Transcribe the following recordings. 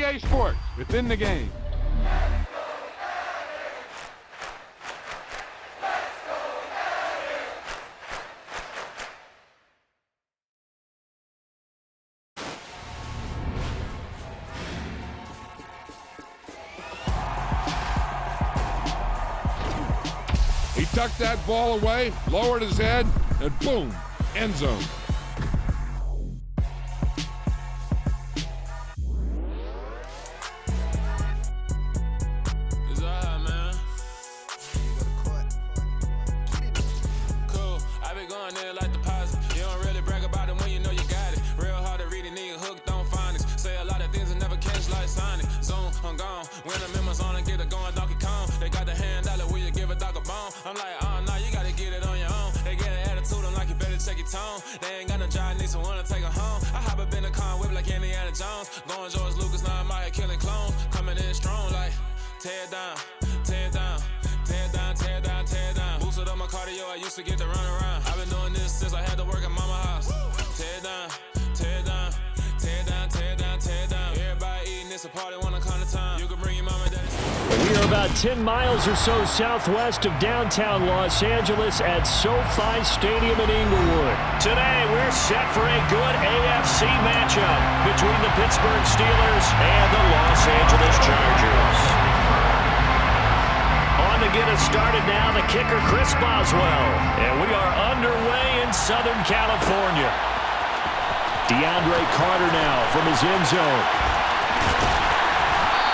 EA Sports, within the game. He tucked that ball away, lowered his head, and boom, end zone. They ain't got no job, need someone to take her home. I hop up in the car, whip like Indiana Jones. Going George Lucas, now I'm out here killing clones. Coming in strong like, tear down, tear down, tear down, tear down, tear down. Boosted up my cardio, I used to get to run around. I've been doing this since I had to work at mama house. Tear down, tear down, tear down, tear down, tear down. Everybody eating this a party, wanna come to time. You can bring your mama and daddy. We are about 10 miles or so southwest of downtown Los Angeles at SoFi Stadium in Inglewood. Today, we're set for a good AFC matchup between the Pittsburgh Steelers and the Los Angeles Chargers. On to get us started now, the kicker, Chris Boswell. And we are underway in Southern California. DeAndre Carter now from his end zone.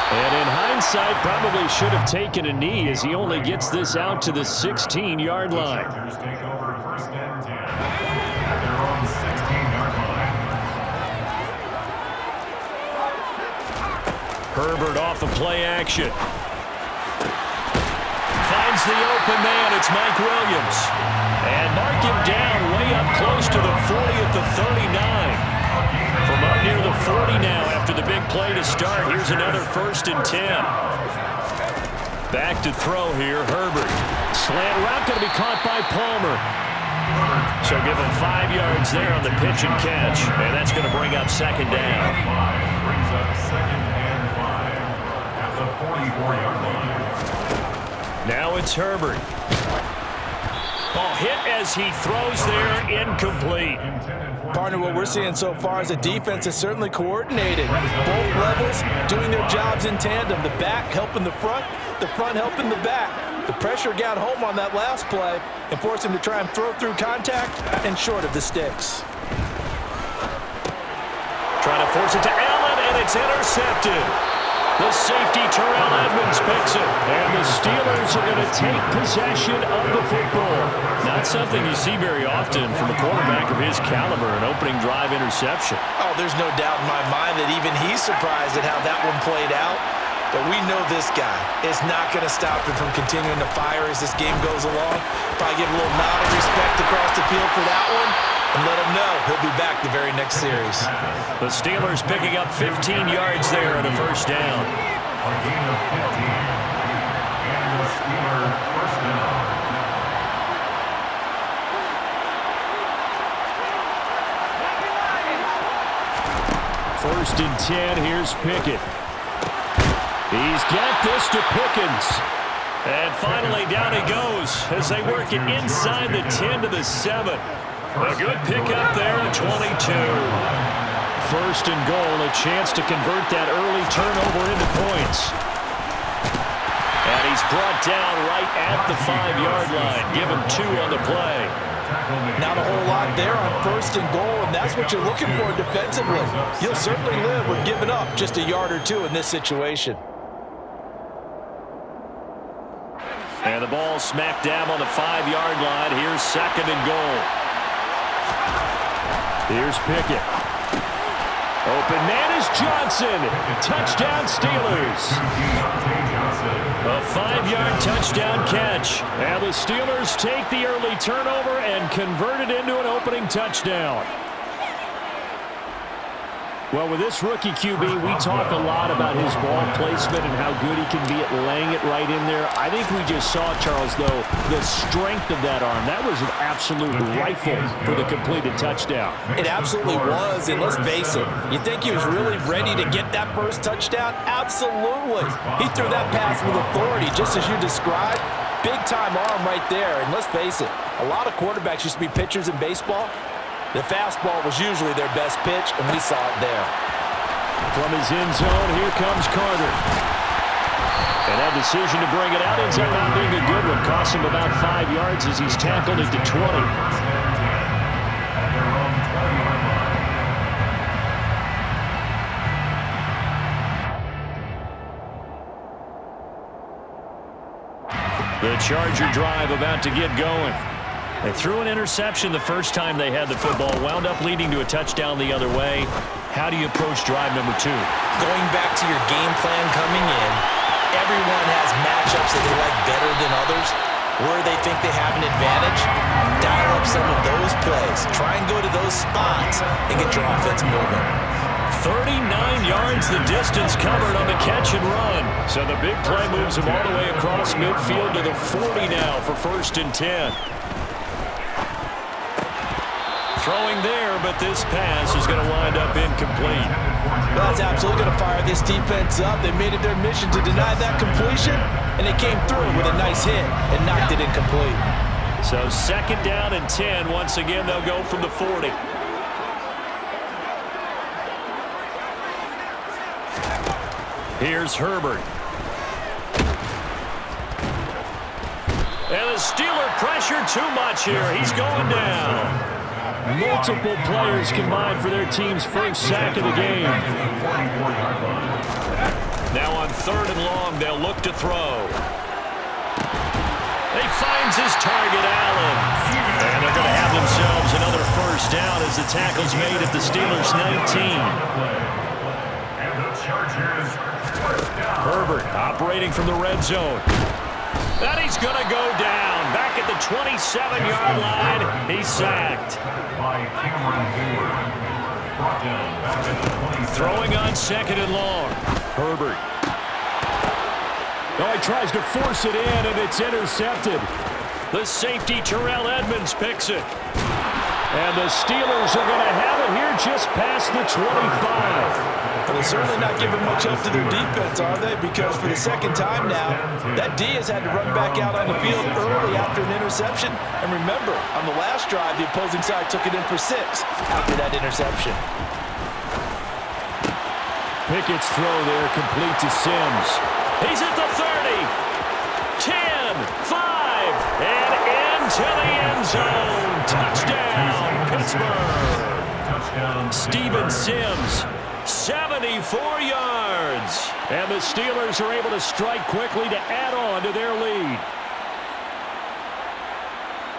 And in hindsight, probably should have taken a knee as he only gets this out to the 16-yard line. Herbert off of play action. Finds the open man. It's Mike Williams. And mark him down way up close to the 40 at the 39. From up near the 40 now after the big play to start. Here's another 1st and 10. Back to throw here, Herbert. Slant route going to be caught by Palmer. So give him 5 yards there on the pitch and catch. And that's going to bring up 2nd down. Brings up 2nd and 5 at the 44-yard line. Now it's Herbert. Ball hit as he throws there, incomplete. Partner, what we're seeing so far is the defense is certainly coordinated. Both levels doing their jobs in tandem. The back helping the front helping the back. The pressure got home on that last play and forced him to try and throw through contact and short of the sticks. Trying to force it to Allen, and it's intercepted. The safety, Terrell Edmonds, picks it. And the Steelers are going to take possession of the football. Not something you see very often from a quarterback of his caliber, an opening drive interception. Oh, there's no doubt in my mind that even he's surprised at how that one played out. But we know this guy is not going to stop him from continuing to fire as this game goes along. Probably give a little nod of respect across the field for that one. And let him know he'll be back the very next series. The Steelers picking up 15 yards there on a 1st down. A gain of 15. And the Steeler 1st down. 1st and 10, here's Pickett. He's got this to Pickens. And finally down he goes as they work it inside the 10 to the 7. A good pickup there at 22. 1st and goal, a chance to convert that early turnover into points. And he's brought down right at the 5-yard line. Give him 2 on the play. Not a whole lot there on 1st and goal, and that's what you're looking for defensively. You'll certainly live with giving up just a yard or 2 in this situation. And the ball smack dab on the 5-yard line. Here's 2nd and goal. Here's Pickett. Open man is Johnson. Touchdown Steelers. A 5-yard touchdown catch. And the Steelers take the early turnover and convert it into an opening touchdown. Well, with this rookie QB, we talk a lot about his ball placement and how good he can be at laying it right in there. I think we just saw, Charles, though, the strength of that arm. That was an absolute rifle for the completed touchdown. It absolutely was, and let's face it, you think he was really ready to get that first touchdown? Absolutely. He threw that pass with authority, just as you described. Big-time arm right there, and let's face it, a lot of quarterbacks used to be pitchers in baseball. The fastball was usually their best pitch, and we saw it there. From his end zone, here comes Carter. And that decision to bring it out ends up not being a good one. Cost him about 5 yards as he's tackled at the 20. The Charger drive about to get going. They threw an interception the first time they had the football, wound up leading to a touchdown the other way. How do you approach drive number 2? Going back to your game plan coming in, everyone has matchups that they like better than others. Where they think they have an advantage, dial up some of those plays. Try and go to those spots and get your offense moving. 39 yards the distance covered on the catch and run. So the big play moves him all the way across midfield to the 40 now for 1st and 10. Throwing there, but this pass is going to wind up incomplete. Well, that's absolutely going to fire this defense up. They made it their mission to deny that completion, and they came through with a nice hit and knocked it incomplete. So 2nd down and 10. Once again, they'll go from the 40. Here's Herbert. And the Steeler pressure too much here. He's going down. Multiple players combined for their team's first sack of the game. Now on 3rd and long, they'll look to throw. He finds his target, Allen. And they're going to have themselves another 1st down as the tackle's made at the Steelers' 19. Herbert operating from the red zone. And he's going to go down. Back at the 27-yard line, he's sacked. Throwing on 2nd and long. Herbert. Oh, he tries to force it in, and it's intercepted. The safety, Terrell Edmonds, picks it. And the Steelers are going to have it here just past the 25. But they're certainly not giving much up to their defense, are they? Because for the 2nd time now, that D has had to run back out on the field early after an interception. And remember, on the last drive, the opposing side took it in for 6 after that interception. Pickett's throw there complete to Sims. He's at the 30, 10, 5, and into the end zone. Touchdown, Pittsburgh. Steven Sims, 74 yards. And the Steelers are able to strike quickly to add on to their lead.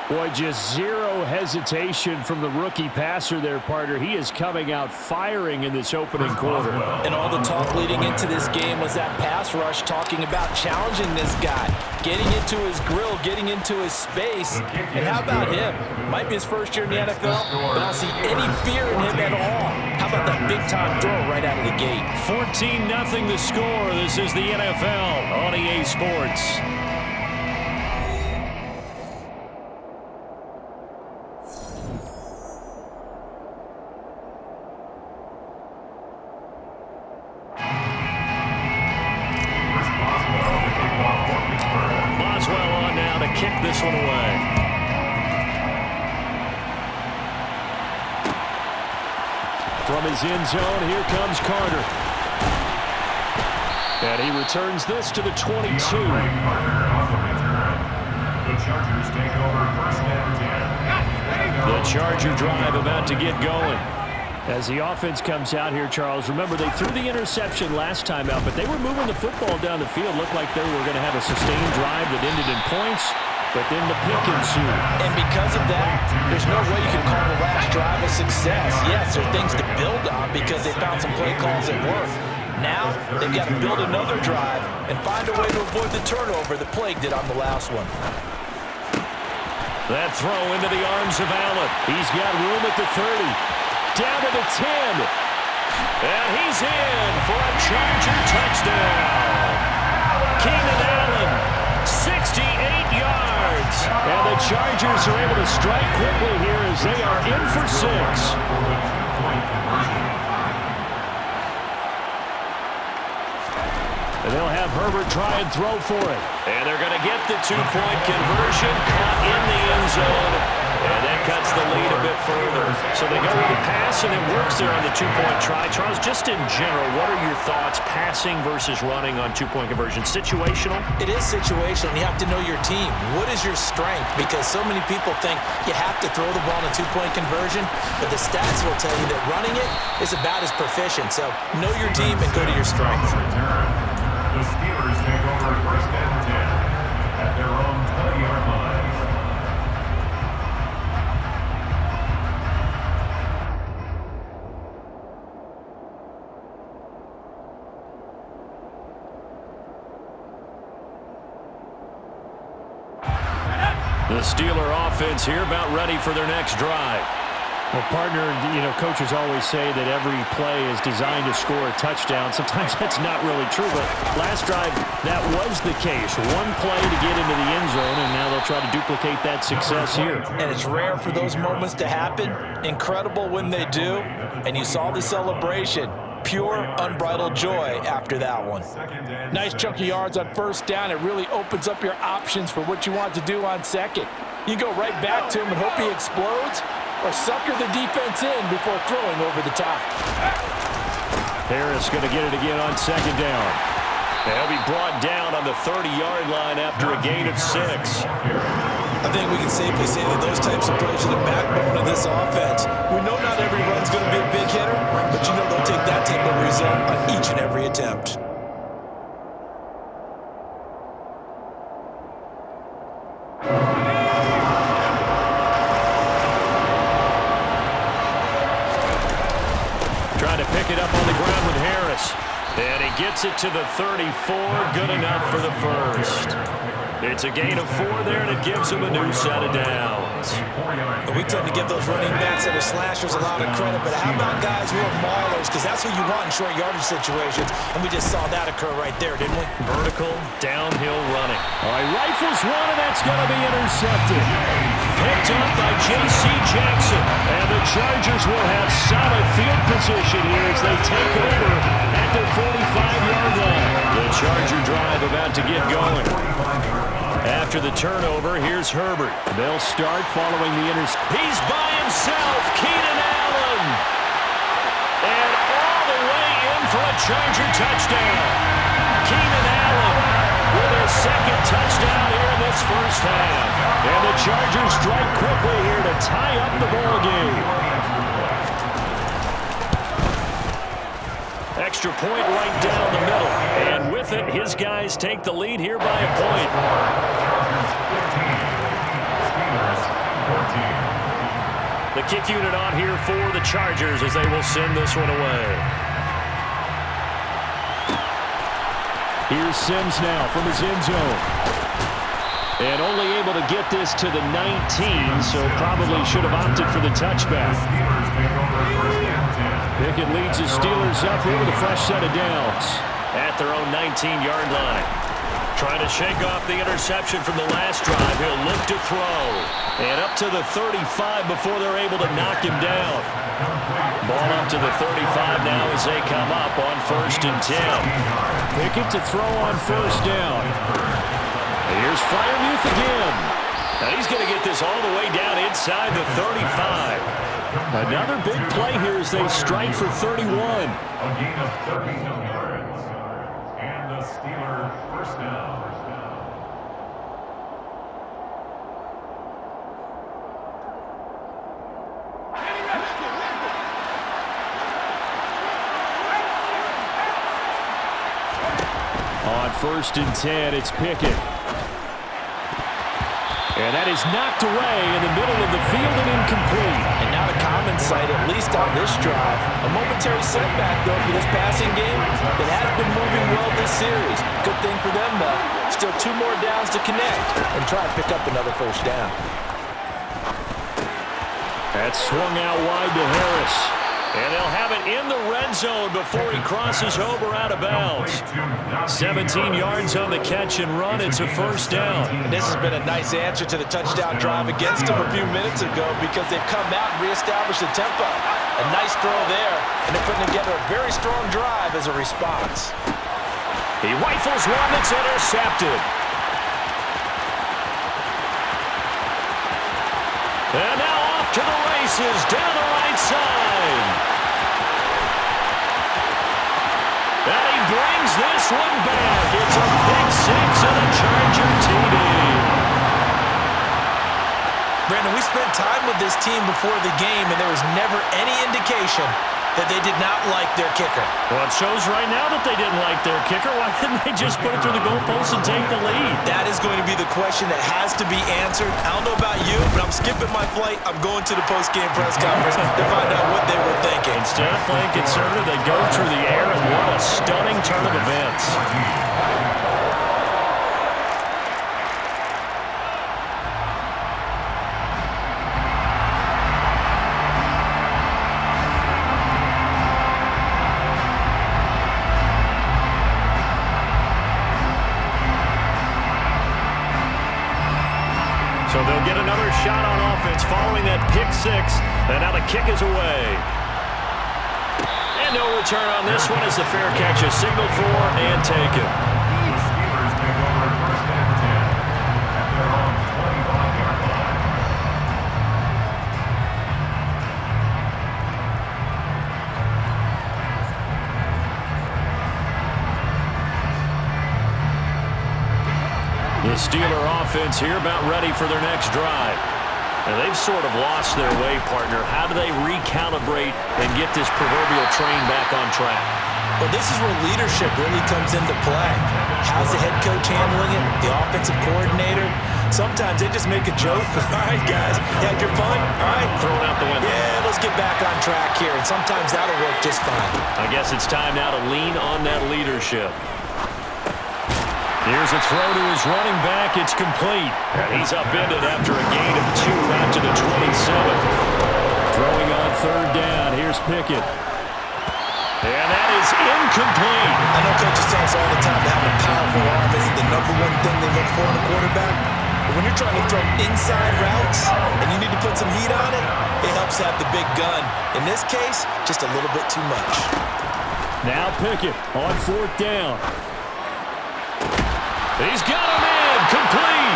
Boy, just zero hesitation from the rookie passer there, partner. He is coming out firing in this opening quarter. And all the talk leading into this game was that pass rush talking about challenging this guy, getting into his grill, getting into his space. And how about him? Might be his first year in the NFL, but I don't see any fear in him at all. How about that big-time throw right out of the gate? 14-0 the score. This is the NFL on EA Sports. This one away. From his end zone, here comes Carter. And he returns this to the 22. The Chargers take over 1st and 10. The Charger drive about to get going. As the offense comes out here, Charles, remember they threw the interception last time out, but they were moving the football down the field. Looked like they were going to have a sustained drive that ended in points. But then the pick ensued. And because of that, there's no way you can call the last drive a success. Yes, there are things to build on because they found some play calls that work. Now, they've got to build another drive and find a way to avoid the turnover that plagued it on the last one. That throw into the arms of Allen. He's got room at the 30. Down to the 10. And he's in for a Charger touchdown. Keenan Allen, 68 yards. And the Chargers are able to strike quickly here as they are in for 6. And they'll have Herbert try and throw for it. And they're going to get the two-point conversion, caught in the end zone. And that cuts the lead a bit further. So they go with the pass, and it works there on the two-point try. Charles, just in general, what are your thoughts passing versus running on two-point conversion? Situational? It is situational. You have to know your team. What is your strength? Because so many people think you have to throw the ball in a two-point conversion, but the stats will tell you that running it is about as proficient. So know your team and go to your strength. The Steelers take over first and 10 at their own 20-yard line. The Steeler offense here about ready for their next drive. Well, partner, coaches always say that every play is designed to score a touchdown. Sometimes that's not really true, but last drive, that was the case. One play to get into the end zone, and now they'll try to duplicate that success here. And it's rare for those moments to happen. Incredible when they do. And you saw the celebration. Pure, unbridled joy after that one. Nice chunk of yards on first down. It really opens up your options for what you want to do on second. You go right back to him and hope he explodes, or sucker the defense in before throwing over the top. Harris going to get it again on second down. They'll be brought down on the 30-yard line after a gain of 6. I think we can safely say that those types of plays are the backbone of this offense. We know not every run's going to be a big hitter, but you know they'll take that type of result on each and every attempt. Trying to pick it up on the ground with Harris. And he gets it to the 34. Good enough for the first. It's a gain of 4 there, and it gives him a new set of downs. We tend to give those running backs that are slashers a lot of credit, but how about guys who are maulers? Because that's what you want in short yardage situations, and we just saw that occur right there, didn't we? Vertical, downhill running. All right, rifles one, and that's going to be intercepted. Picked up by J.C. Jackson, and the Chargers will have solid field position here as they take over at their 45-yard line. The Charger drive about to get going. After the turnover, here's Herbert. They'll start following the interception. He's by himself, Keenan Allen. And all the way in for a Charger touchdown. Keenan Allen with their second touchdown here in this first half. And the Chargers strike quickly here to tie up the ball game. Extra point right down the middle. And with it, his guys take the lead here by a point. The kick unit on here for the Chargers as they will send this one away. Here's Sims now from his end zone. And only able to get this to the 19, so probably should have opted for the touchback. Pickett leads his Steelers up here with a fresh set of downs. At their own 19-yard line. Trying to shake off the interception from the last drive. He'll look to throw. And up to the 35 before they're able to knock him down. Ball up to the 35 now as they come up on 1st and 10. Pickett to throw on first down. Here's Freiermuth again. Now he's going to get this all the way down inside the 35. Another big play here as they strike for 31. A gain of 32 yards. And the Steelers first down. On 1st and 10, it's Pickett. And that is knocked away in the middle of the field and incomplete. And not a common sight, at least on this drive. A momentary setback, though, for this passing game that has been moving well this series. Good thing for them, though. Still 2 more downs to connect and try to pick up another first down. That's swung out wide to Harris. And they'll have it in the red zone before he crosses over out of bounds. 17 yards on the catch and run. It's a first down. And this has been a nice answer to the touchdown drive against them a few minutes ago because they've come out and reestablished the tempo. A nice throw there, and they're putting together a very strong drive as a response. He rifles one that's intercepted. And now off to the races down the right side. And he brings this one back. It's a big six and a Charger TD. Brandon, we spent time with this team before the game, and there was never any indication that they did not like their kicker. Well, it shows right now that they didn't like their kicker. Why didn't they just put it through the goalpost and take the lead? That is going to be the question that has to be answered. I don't know about you, but I'm skipping my flight. I'm going to the post-game press conference to find out what they were thinking. Instead of playing conservative, they go through the air, and what a stunning turn of events. So they'll get another shot on offense following that pick six. And now the kick is away. And no return on this one as the fair catch is signaled for and taken. The Steelers take over first and 10 at their own 25-yard line. The Steeler offense here about ready for their next drive. And they've sort of lost their way, partner. How do they recalibrate and get this proverbial train back on track? Well, this is where leadership really comes into play. How's the head coach handling it? The offensive coordinator? Sometimes they just make a joke. All right, guys, you had your fun? All right. Throw it out the window. Yeah, let's get back on track here. And sometimes that'll work just fine. I guess it's time now to lean on that leadership. Here's a throw to his running back. It's complete. And he's upended after a gain of 2 out to the 27. Throwing on third down. Here's Pickett. And that is incomplete. I know coaches tell us all the time that having a powerful arm isn't the #1 thing they look for in a quarterback. But when you're trying to throw inside routes and you need to put some heat on it, it helps have the big gun. In this case, just a little bit too much. Now Pickett on fourth down. He's got him in, complete.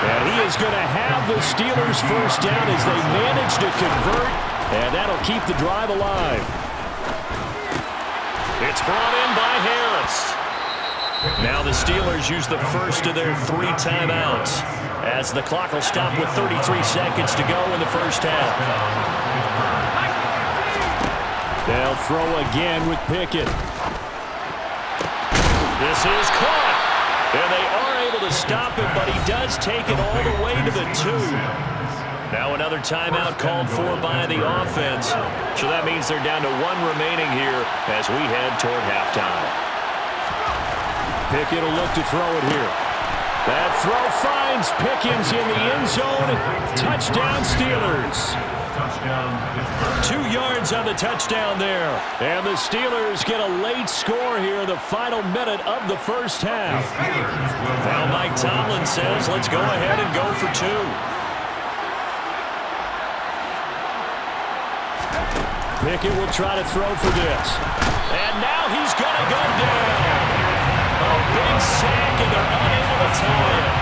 And he is going to have the Steelers first down as they manage to convert, and that'll keep the drive alive. It's brought in by Harris. Now the Steelers use the first of their 3 timeouts as the clock will stop with 33 seconds to go in the first half. They'll throw again with Pickett. This is caught. And they are able to stop him, but he does take it all the way to the 2. Now another timeout called for by the offense. So that means they're down to 1 remaining here as we head toward halftime. Pickett will look to throw it here. That throw finds Pickens in the end zone. Touchdown Steelers. 2 yards on the touchdown there. And the Steelers get a late score here in the final minute of the first half. Now Mike Tomlin says, let's go ahead and go for 2. Pickett will try to throw for this. And now he's going to go down. A big sack, and they're unable to tie it.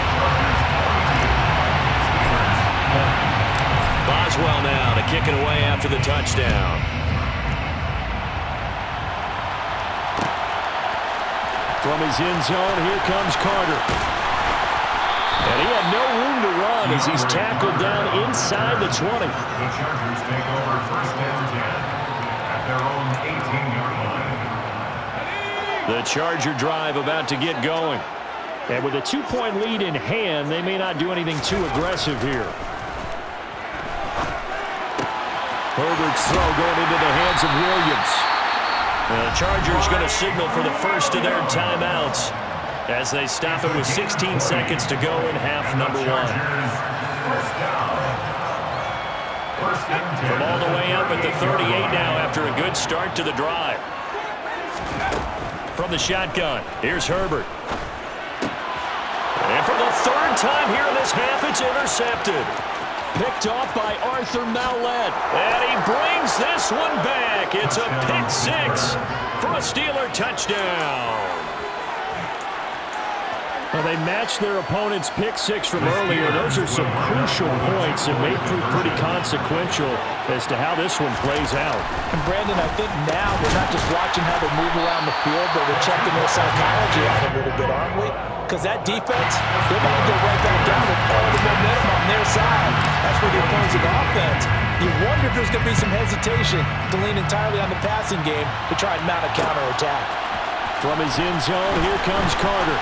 Boswell now to kick it away after the touchdown. From his end zone, here comes Carter. And he had no room to run as he's tackled down inside the 20. The Chargers take over first and 10 at their own 18-yard line. The Charger drive about to get going. And with a 2-point lead in hand, they may not do anything too aggressive here. Herbert's throw going into the hands of Williams. The Chargers going to signal for the first of their timeouts as they stop it with 16 seconds to go in half number 1. From all the way out up at the 38 now after a good start to the drive. From the shotgun, here's Herbert. And for the third time here in this half, it's intercepted. Picked off by Arthur Maulet. And he brings this one back. It's a pick six for a Steeler touchdown. Well, they matched their opponent's pick six from earlier. Those are some crucial points that may prove pretty consequential as to how this one plays out. And Brandon, I think now we're not just watching how they move around the field, but we're checking their psychology out a little bit, aren't we? Because that defense, they're going to go right back down with all the momentum on their side. That's for the opposing offense. You wonder if there's going to be some hesitation to lean entirely on the passing game to try and mount a counterattack. From his end zone, here comes Carter.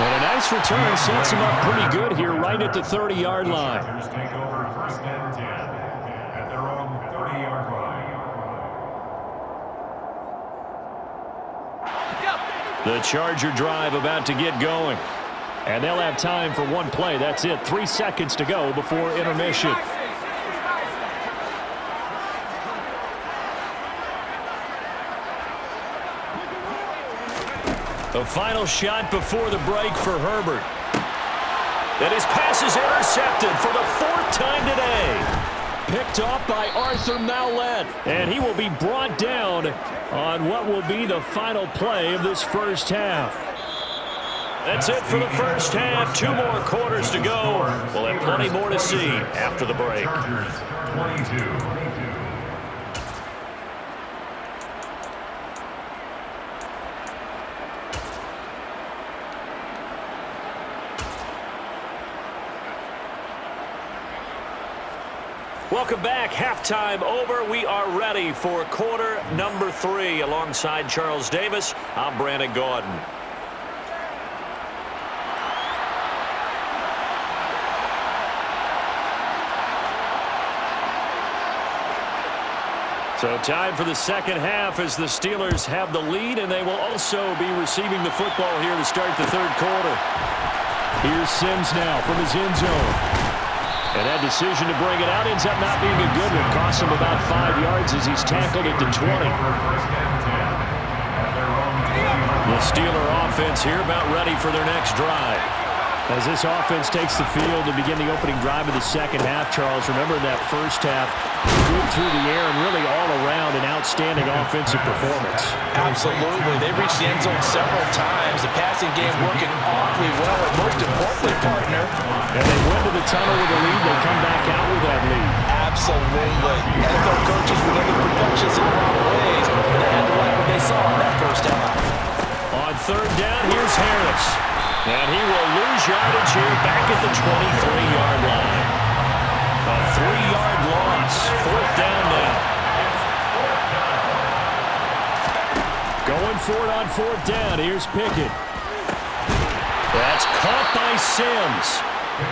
And a nice return sets him up pretty good here right at the 30-yard line. Take over first and 10 at their own 30-yard line. The Charger drive about to get going. And they'll have time for one play. That's it. 3 seconds to go before intermission. The final shot before the break for Herbert. And his pass is intercepted for the 4th time today. Picked off by Arthur Maulet. And he will be brought down on what will be the final play of this first half. That's it for the first half. 2 more quarters to go. We'll have plenty more to see after the break. Chargers 22. Welcome back. Halftime over. We are ready for quarter number 3. Alongside Charles Davis, I'm Brandon Gaudin. So time for the second half as the Steelers have the lead, and they will also be receiving the football here to start the third quarter. Here's Sims now from his end zone. And that decision to bring it out ends up not being a good one. Cost him about 5 yards as he's tackled at the 20. The Steeler offense here about ready for their next drive. As this offense takes the field to begin the opening drive of the second half, Charles, remember in that first half, good through the air and really all around an outstanding offensive performance. Absolutely. They reached the end zone several times. The passing game working awfully well, and most importantly, partner. And they went to the tunnel with a lead. They come back out with that lead. Absolutely. NFL coaches remember the perfections in a lot of ways, but they had to like what they saw in that first half. On third down, here's Harris. And he will lose yardage here back at the 23-yard line. A 3-yard loss. 4th down now. Going for it on 4th down. Here's Pickett. That's caught by Sims.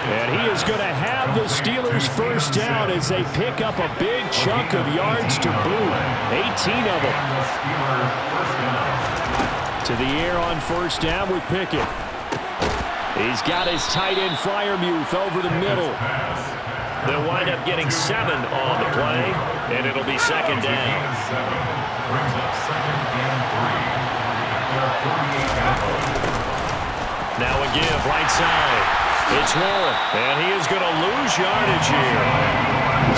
And he is going to have the Steelers first down as they pick up a big chunk of yards to boot. 18 of them. To the air on first down with Pickett. He's got his tight end Freiermuth over the middle. They'll wind up getting 7 on the play, and it'll be second down. Brings up second and 3. Now a give right side. It's Warren, and he is going to lose yardage here.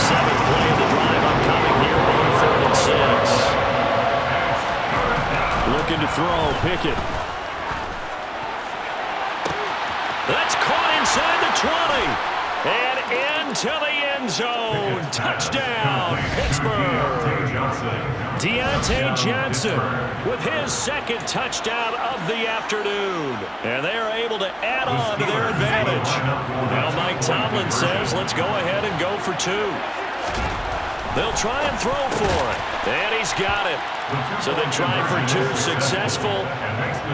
7th play of the drive upcoming here on 3rd and 6. Looking to throw, Pickett. That's caught inside the 20. And into the end zone. Touchdown, Pittsburgh. Deontay Johnson with his 2nd touchdown of the afternoon. And they are able to add on to their advantage. Now Mike Tomlin says, let's go ahead and go for 2. They'll try and throw for it. And he's got it. So they try for 2 successful.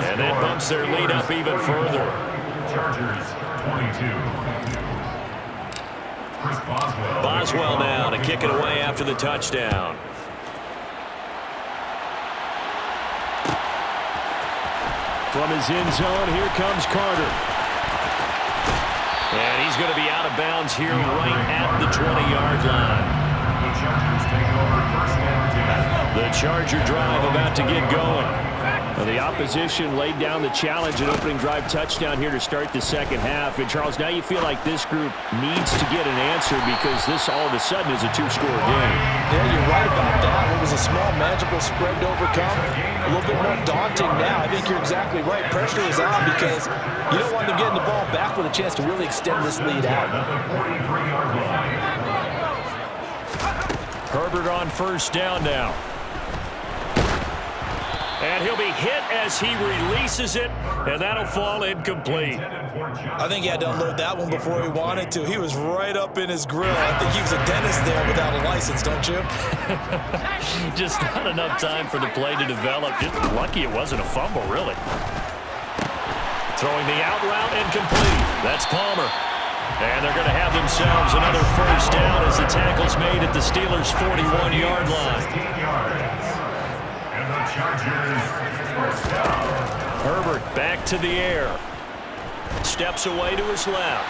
And that bumps their lead up even further. Chargers 22. Chris Boswell now to kick it away after the touchdown. From his end zone, here comes Carter. And he's going to be out of bounds here right at the 20-yard 20-yard line. The Chargers take over first and 10. The Charger drive about to get going. Well, the opposition laid down the challenge, an opening drive touchdown here to start the second half. And, Charles, now you feel like this group needs to get an answer because this all of a sudden is a two-score game. Yeah, you're right about that. It was a small, manageable spread to overcome. A little bit more daunting now. I think you're exactly right. Pressure is on because you don't want them getting the ball back with a chance to really extend this lead out. Herbert on first down now. And he'll be hit as he releases it, and that'll fall incomplete. I think he had to unload that one before he wanted to. He was right up in his grill. I think he was a dentist there without a license, don't you? Just not enough time for the play to develop. Just lucky it wasn't a fumble, really. Throwing the out route incomplete. That's Palmer. And they're going to have themselves another first down as the tackle's made at the Steelers' 41-yard line. Herbert back to the air. Steps away to his left.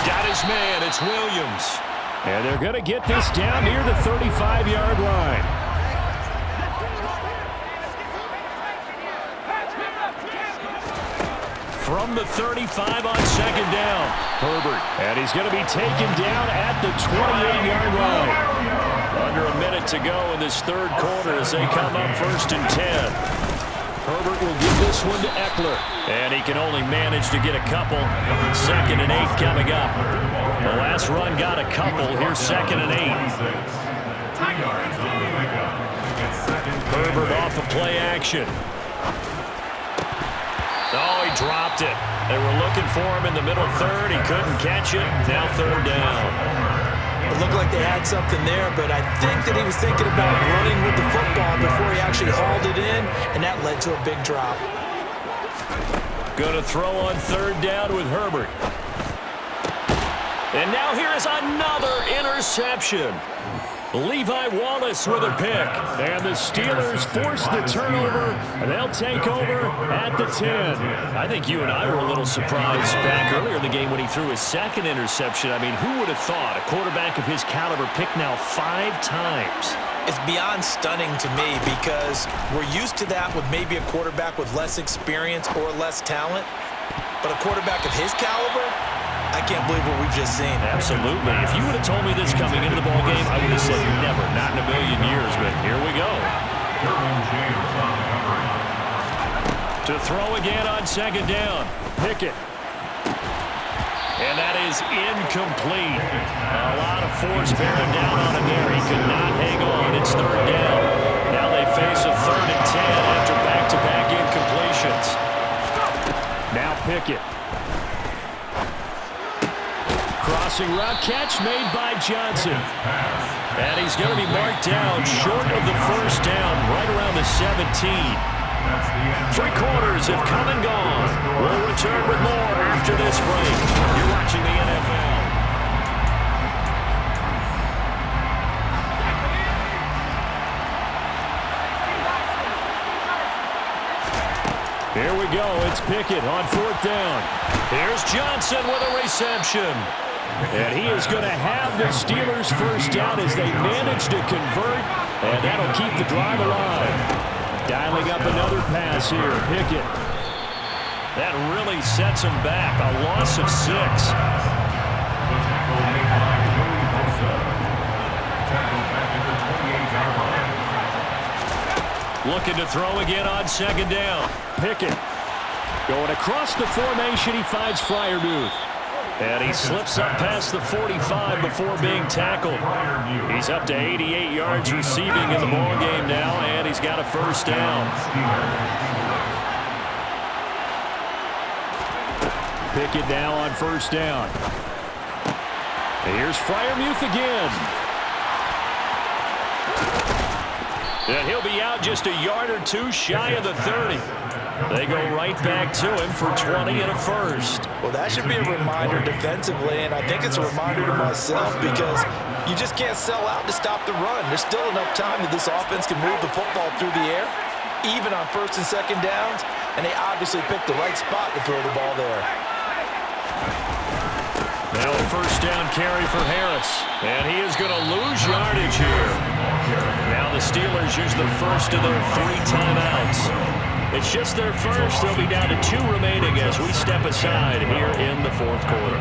Got his man. It's Williams. And they're going to get this down near the 35-yard line. From the 35 on second down. Herbert. And he's going to be taken down at the 28-yard line. Under a minute to go in this third quarter as they come up first and 10. Herbert will give this one to Eckler. And he can only manage to get a couple. 2nd and 8 coming up. The last run got a couple. Here's 2nd and 8. Herbert off of play action. Oh, he dropped it. They were looking for him in the middle third. He couldn't catch it. Now third down. It looked like they had something there, but I think that he was thinking about running with the football before he actually hauled it in, and that led to a big drop. Going to throw on third down with Herbert. And now here is another interception. Levi Wallace with a pick. And the Steelers force the turnover, and they'll take over at the 10. I think you and I were a little surprised back earlier in the game when he threw his second interception. I mean, who would have thought a quarterback of his caliber picked now 5 times? It's beyond stunning to me because we're used to that with maybe a quarterback with less experience or less talent. But a quarterback of his caliber, I can't believe what we've just seen. Absolutely. If you would have told me this coming into the ballgame, I would have said never, not in a million years, but here we go. To throw again on second down. Pickett. And that is incomplete. A lot of force bearing down on him there. He could not hang on. It's third down. Now they face a 3rd and 10 after back-to-back incompletions. Now Pickett. Crossing route catch made by Johnson. And he's going to be marked down short of the first down, right around the 17. 3 quarters have come and gone. We'll return with more after this break. You're watching the NFL. Here we go. It's Pickett on 4th down. Here's Johnson with a reception. And he is going to have the Steelers first down as they manage to convert, and that'll keep the drive alive. Dialing up another pass here, Pickett. That really sets him back, a loss of 6. Looking to throw again on second down. Pickett going across the formation. He finds Freiermuth. And he slips up past the 45 before being tackled. He's up to 88 yards receiving in the ballgame now, and he's got a first down. Pickett now on first down. And here's Freiermuth again. And he'll be out just a yard or 2 shy of the 30. They go right back to him for 20 and a first. Well, that should be a reminder defensively, and I think it's a reminder to myself because you just can't sell out to stop the run. There's still enough time that this offense can move the football through the air, even on 1st and 2nd downs, and they obviously picked the right spot to throw the ball there. Now a first down carry for Harris. And he is going to lose yardage here. Now the Steelers use the first of their 3 timeouts. It's just their first. They'll be down to 2 remaining as we step aside here in the fourth quarter.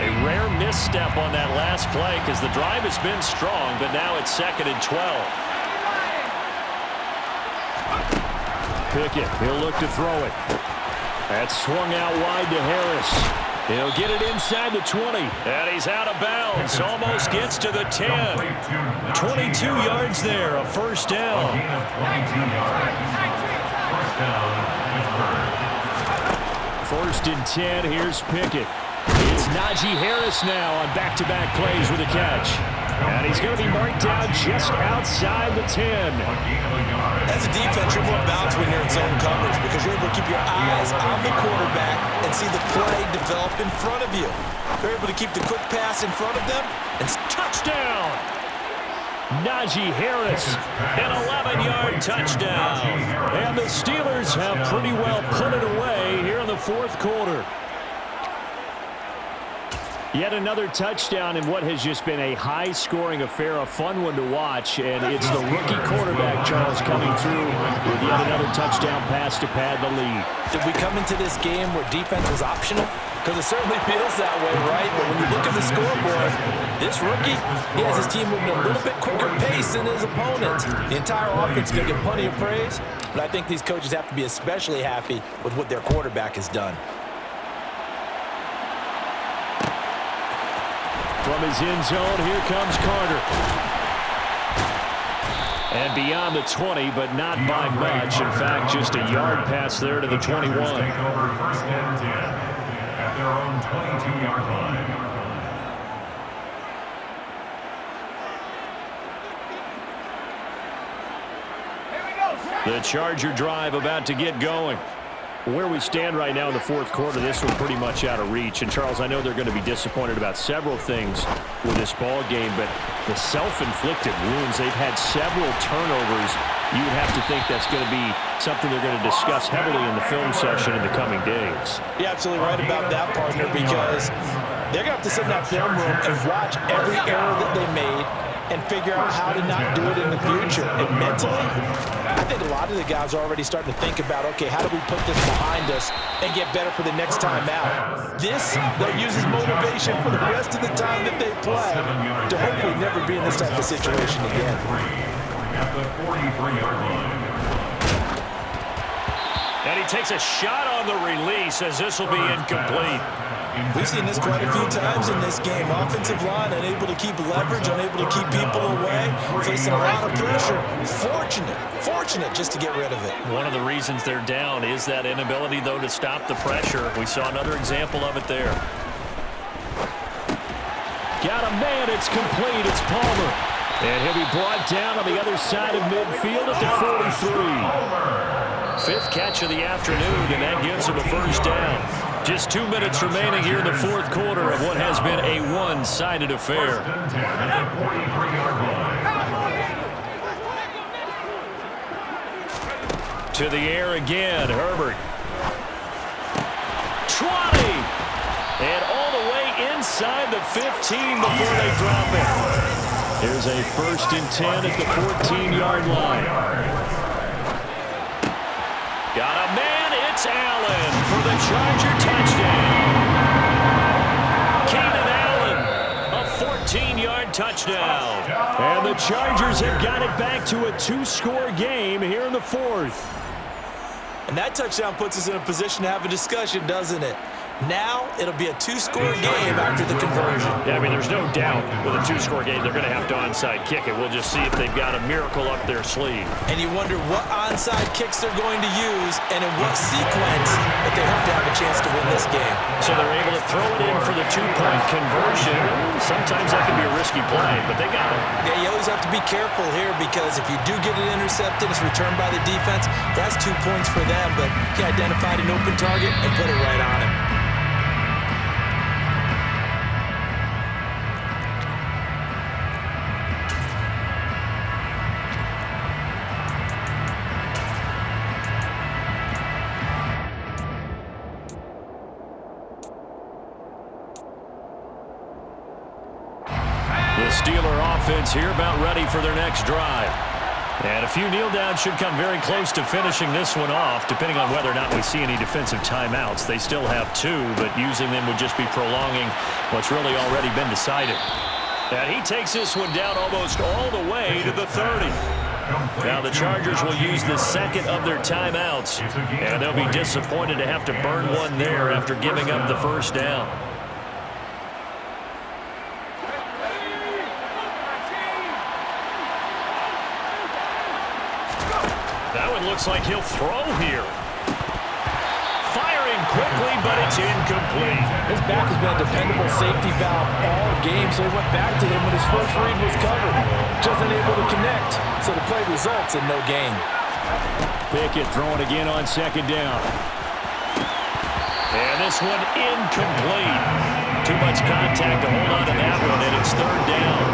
A rare misstep on that last play because the drive has been strong, but now it's 2nd and 12. Pickett, he'll look to throw it. That's swung out wide to Harris. He'll get it inside the 20. And he's out of bounds. Almost gets to the 10. 22 yards there, a first down. First and 10, here's Pickett. It's Najee Harris now on back-to-back plays with a catch. And he's going to be marked down just outside the 10. As a defense, you're more balanced when you're in zone coverage because you're able to keep your eyes on the quarterback and see the play develop in front of you. You're able to keep the quick pass in front of them. And touchdown! Najee Harris, an 11-yard touchdown. And the Steelers have pretty well put it away here in the fourth quarter. Yet another touchdown in what has just been a high-scoring affair, a fun one to watch, and it's the rookie quarterback, Charles, coming through with yet another touchdown pass to pad the lead. Did we come into this game where defense was optional? Because it certainly feels that way, right? But when you look at the scoreboard, this rookie, he has his team moving a little bit quicker pace than his opponent. The entire offense can get plenty of praise, but I think these coaches have to be especially happy with what their quarterback has done. From his end zone, here comes Carter. And beyond the 20, but not by much. In fact, just a yard pass there to the 21. Take over first and 10 at their own 22-yard line. The Charger drive about to get going. Where we stand right now in the fourth quarter, this one pretty much out of reach. And, Charles, I know they're going to be disappointed about several things with this ball game, but the self-inflicted wounds, they've had several turnovers. You would have to think that's going to be something they're going to discuss heavily in the film session in the coming days. You're absolutely right about that, partner, because they're going to have to sit in that film room and watch every error that they made and figure out how to not do it in the future. And mentally, I think a lot of the guys are already starting to think about, okay, how do we put this behind us and get better for the next time out? This, they'll use as motivation for the rest of the time that they play to hopefully never be in this type of situation again. At the 43-yard line. And he takes a shot on the release as this will be incomplete. We've seen this quite a few times in this game. Offensive line unable to keep leverage, unable to keep people away, facing a lot of pressure. Fortunate just to get rid of it. One of the reasons they're down is that inability, though, to stop the pressure. We saw another example of it there. Got a man, it's complete, it's Palmer. And he'll be brought down on the other side of midfield at the 43. Fifth catch of the afternoon, and that gives him a first down. Just 2 minutes remaining here in the fourth quarter of what has been a one-sided affair. To the air again, Herbert. 20! And all the way inside the 15 before they drop it. Here's a first and 10 at the 14-yard line. Got a man, it's Allen for the Charger touchdown. Keenan Allen, a 14-yard touchdown. And the Chargers have got it back to a 2-score game here in the fourth. And that touchdown puts us in a position to have a discussion, doesn't it? Now it'll be a 2-score game after the conversion. Yeah, I mean, there's no doubt with a 2-score game they're going to have to onside kick it. We'll just see if they've got a miracle up their sleeve. And you wonder what onside kicks they're going to use and in what sequence that they hope to have a chance to win this game. So they're able to throw it in for the 2-point conversion. Sometimes that can be a risky play, but they got it. Yeah, you always have to be careful here because if you do get it intercepted, it's returned by the defense, that's 2 points for them, but he identified an open target and put it right on him. Steeler offense here, about ready for their next drive. And a few kneel downs should come very close to finishing this one off, depending on whether or not we see any defensive timeouts. They still have 2, but using them would just be prolonging what's really already been decided. And he takes this one down almost all the way to the 30. Now the Chargers will use the second of their timeouts, and they'll be disappointed to have to burn one there after giving up the first down. That one looks like he'll throw here. Firing quickly, but it's incomplete. His back has been a dependable safety valve all game, so he went back to him when his first read was covered. Just unable to connect, so the play results in no gain. Pickett throwing again on second down. And this one incomplete. Too much contact to hold on to that one, and it's third down.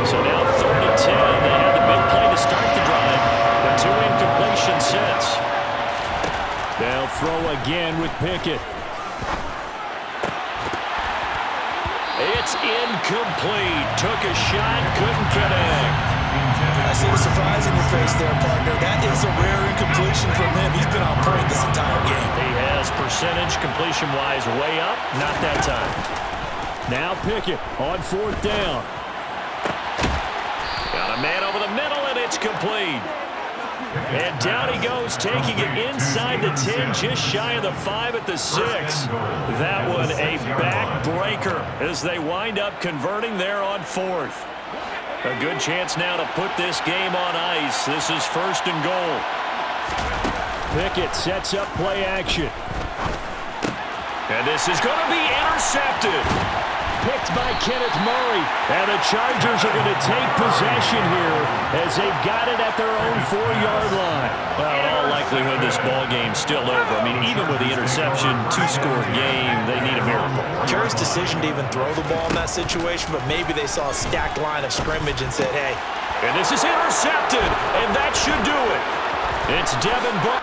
So now 3rd and 10. They had the big play to start the drive, but 2 incompletions since. They'll throw again with Pickett. It's incomplete. Took a shot, couldn't connect. I see the surprise in your face there, partner. That is a rare incompletion from him. He's been on point this entire game. He has percentage completion-wise way up. Not that time. Now Pickett on 4th down. Got a man over the middle, and it's complete. And down he goes, taking it inside the 10, just shy of the 5 at the 6. That one a backbreaker as they wind up converting there on 4th. A good chance now to put this game on ice. This is 1st and goal. Pickett sets up play action. And this is going to be intercepted. Picked by Kenneth Murray. And the Chargers are going to take possession here as they've got it at their own 4-yard line. Well, in all likelihood, this ball game's still over. I mean, even with the interception, 2-score game, they need a miracle. Curious decision to even throw the ball in that situation, but maybe they saw a stacked line of scrimmage and said, hey. And this is intercepted, and that should do it. It's Devin Buck.